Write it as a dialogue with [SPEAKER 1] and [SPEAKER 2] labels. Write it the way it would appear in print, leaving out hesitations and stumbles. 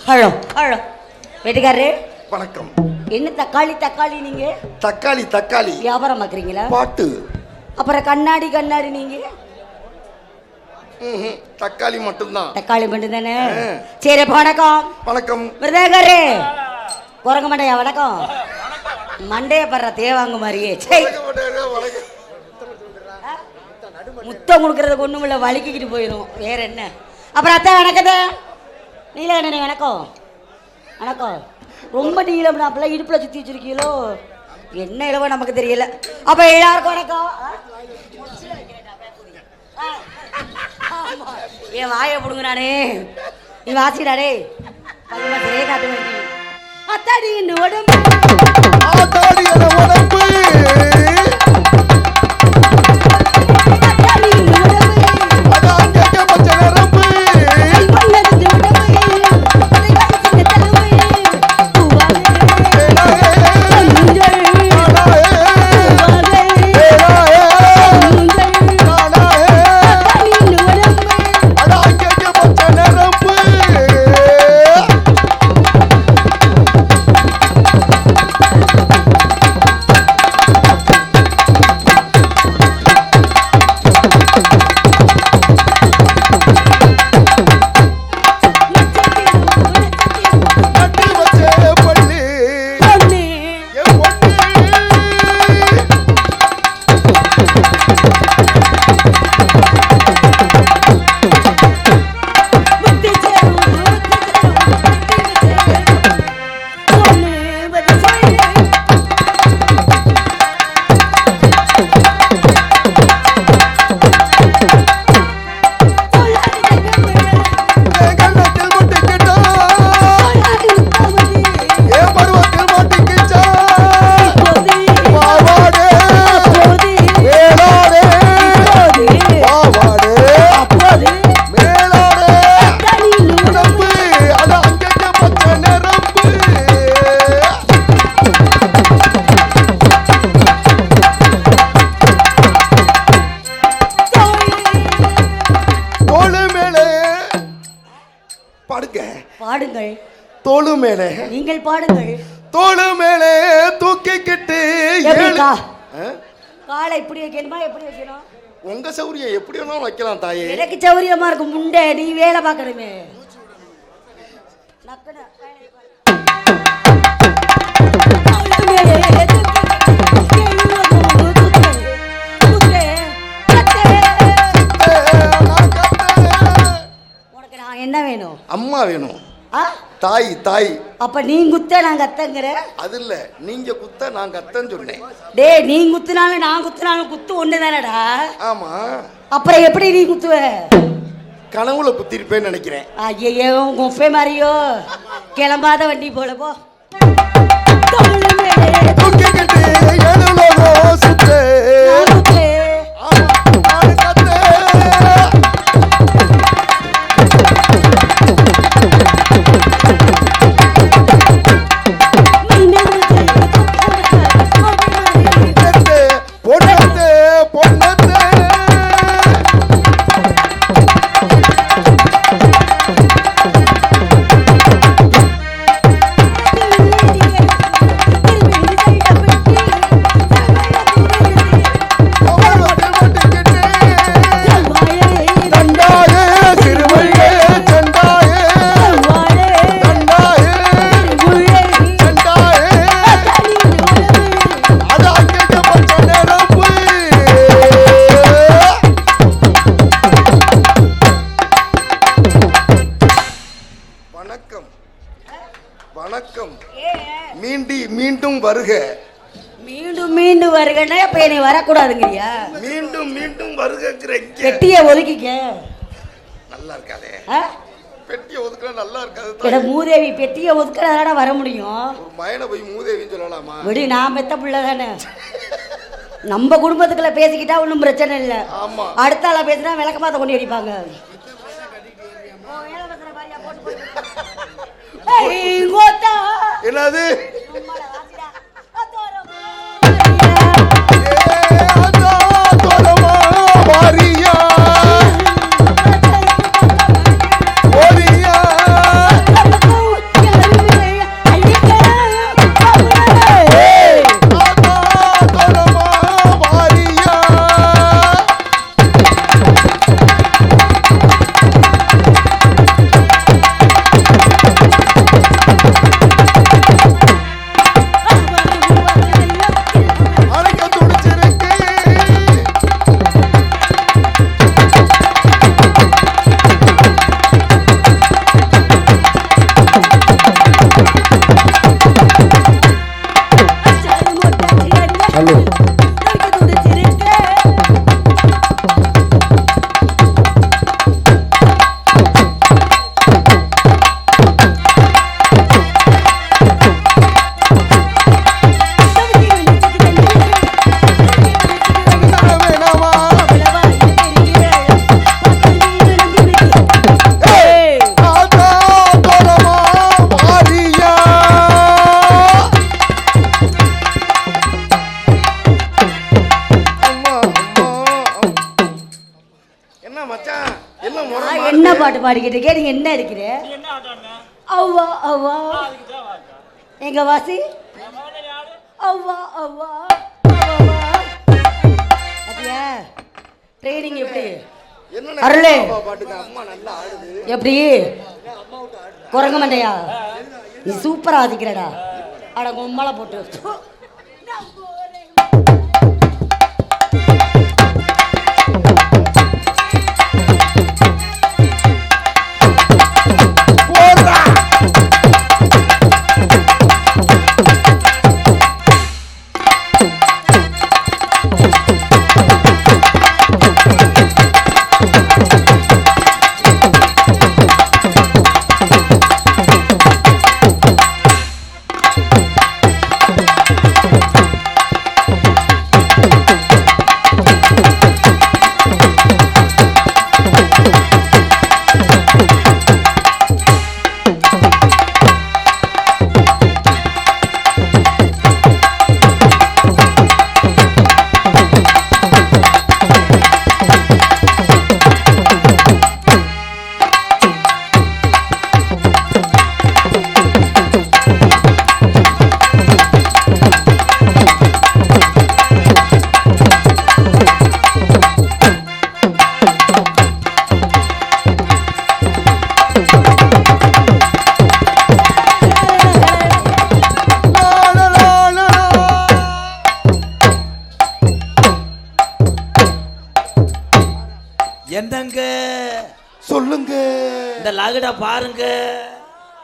[SPEAKER 1] Hello hello வீட்டுக்காரரு
[SPEAKER 2] வணக்கம்.
[SPEAKER 1] என்ன தக்காளி தக்காளி நீங்க
[SPEAKER 2] தக்காளி தக்காளி
[SPEAKER 1] வியாபாரம் பார்க்குறீங்களா?
[SPEAKER 2] பாட்டு.
[SPEAKER 1] அப்புறம் கண்ணாடி கண்ணாடி நீங்க
[SPEAKER 2] தக்காளி மட்டும்தான்.
[SPEAKER 1] தக்காளி மட்டும் தானே. சரி வணக்கம்.
[SPEAKER 2] வணக்கம்
[SPEAKER 1] விருதாகரு குரங்க மண்டையா வணக்கம். மண்டைய படுற தேவாங்க மாதிரியே முத்தம் கொடுக்கறதுக்கு ஒண்ணும் இல்ல, வலிக்கிட்டு போயிடும் வேற என்ன. அப்புறம் அத்தை வணக்கத்தை நீலகண்ணனே வணக்கம். வணக்கம். ரொம்ப நீளம் அப்பெல்லாம் இடுப்புல சுத்தி வச்சிருக்கீங்களோ என்ன இளவோ நமக்கு தெரியல. அப்ப எல்லாருக்கும் வணக்கம். என் வாயை பிடுங்குறானே நீ வாசிடாடே பள்ளிமாசே காட்டு அத்தாடி உடம்பு பாடுங்கள்.
[SPEAKER 2] தோளு மேலே
[SPEAKER 1] நீங்கள் பாடுங்கள்.
[SPEAKER 2] தோளு மேலே தூக்கிக்கிட்டு
[SPEAKER 1] காலை இப்படி வைக்கணுமா எப்படி வைக்கணும்?
[SPEAKER 2] உங்க சௌரியம் எப்படி வேணாலும் வைக்கலாம் தாயே.
[SPEAKER 1] எனக்கு சௌரியமா இருக்கும் முண்டை, நீ வேலை பார்க்கணுமே. உனக்கு நான் என்ன வேணும்?
[SPEAKER 2] அம்மா வேணும். தாய் தாய்.
[SPEAKER 1] அப்ப நீ குத்த நான் கத்தங்கிற?
[SPEAKER 2] அது இல்ல, நீங்க குத்த நான் கத்தன்னு சொன்னேன்.
[SPEAKER 1] டேய் நீ குத்துனாலும் நான் குத்துனாலும் குத்து ஒண்ணுதானடா.
[SPEAKER 2] ஆமா.
[SPEAKER 1] அப்புறம் எப்படி நீ குத்துவ?
[SPEAKER 2] கனவுல குத்திருப்பேன்னு நினைக்கிறேன்.
[SPEAKER 1] ஐயோ குஃபே மாதிரியோ கிளம்பாத வண்டி போல போ.
[SPEAKER 2] மீண்டும் வருக.
[SPEAKER 1] மீண்டும் மீண்டும் வருகன்னா அப்ப நீ வரக்கூடாதுங்கய்யா.
[SPEAKER 2] மீண்டும் மீண்டும் வருகிறேன்.
[SPEAKER 1] பெட்டியை ஒதுக்கிக்க.
[SPEAKER 2] நல்லா இருக்காதே. பெட்டியை ஒதுக்கினா நல்லா இருக்காது.
[SPEAKER 1] எட மூதேவி பெட்டியை ஒதுக்கினாடா வர முடியும்.
[SPEAKER 2] ஒரு மயனை போய் மூதேவின்னு சொல்லலாமா?
[SPEAKER 1] விடு, நான் பெத்த பிள்ளை தானே. நம்ம குடும்பத்துக்குள்ள பேசிக்கிட்டா ஒன்றும் பிரச்சனை இல்லை.
[SPEAKER 2] ஆமா.
[SPEAKER 1] அடுத்த ஆளா பேசினா விளக்கமாத்த கொண்டு அடிப்பாங்க.
[SPEAKER 2] என்னது? என்ன முறை
[SPEAKER 1] நான்
[SPEAKER 2] மாறுது?
[SPEAKER 1] என்ன பாட்டு பாடிக்கிட்டு இருக்கேன் நீங்க என்ன இருக்கிற அவ்வா அவ்வா எங்க வாசி அவ்வா அவ்வா அப்படியா ட்ரைனிங் எப்படி
[SPEAKER 2] என்னண்ணே
[SPEAKER 1] அருளே.
[SPEAKER 2] அப்பா பாட்டுக்கு அம்மா நல்லா ஆடுது.
[SPEAKER 1] எப்படி குரங்கு மண்டையா நீ சூப்பரா ஆதிக்கிறடா அட கும்மலை போட்டு
[SPEAKER 2] போடுறா.
[SPEAKER 3] என்னங்க
[SPEAKER 2] சொல்லுங்க.
[SPEAKER 3] இந்த லகுட பாருங்க.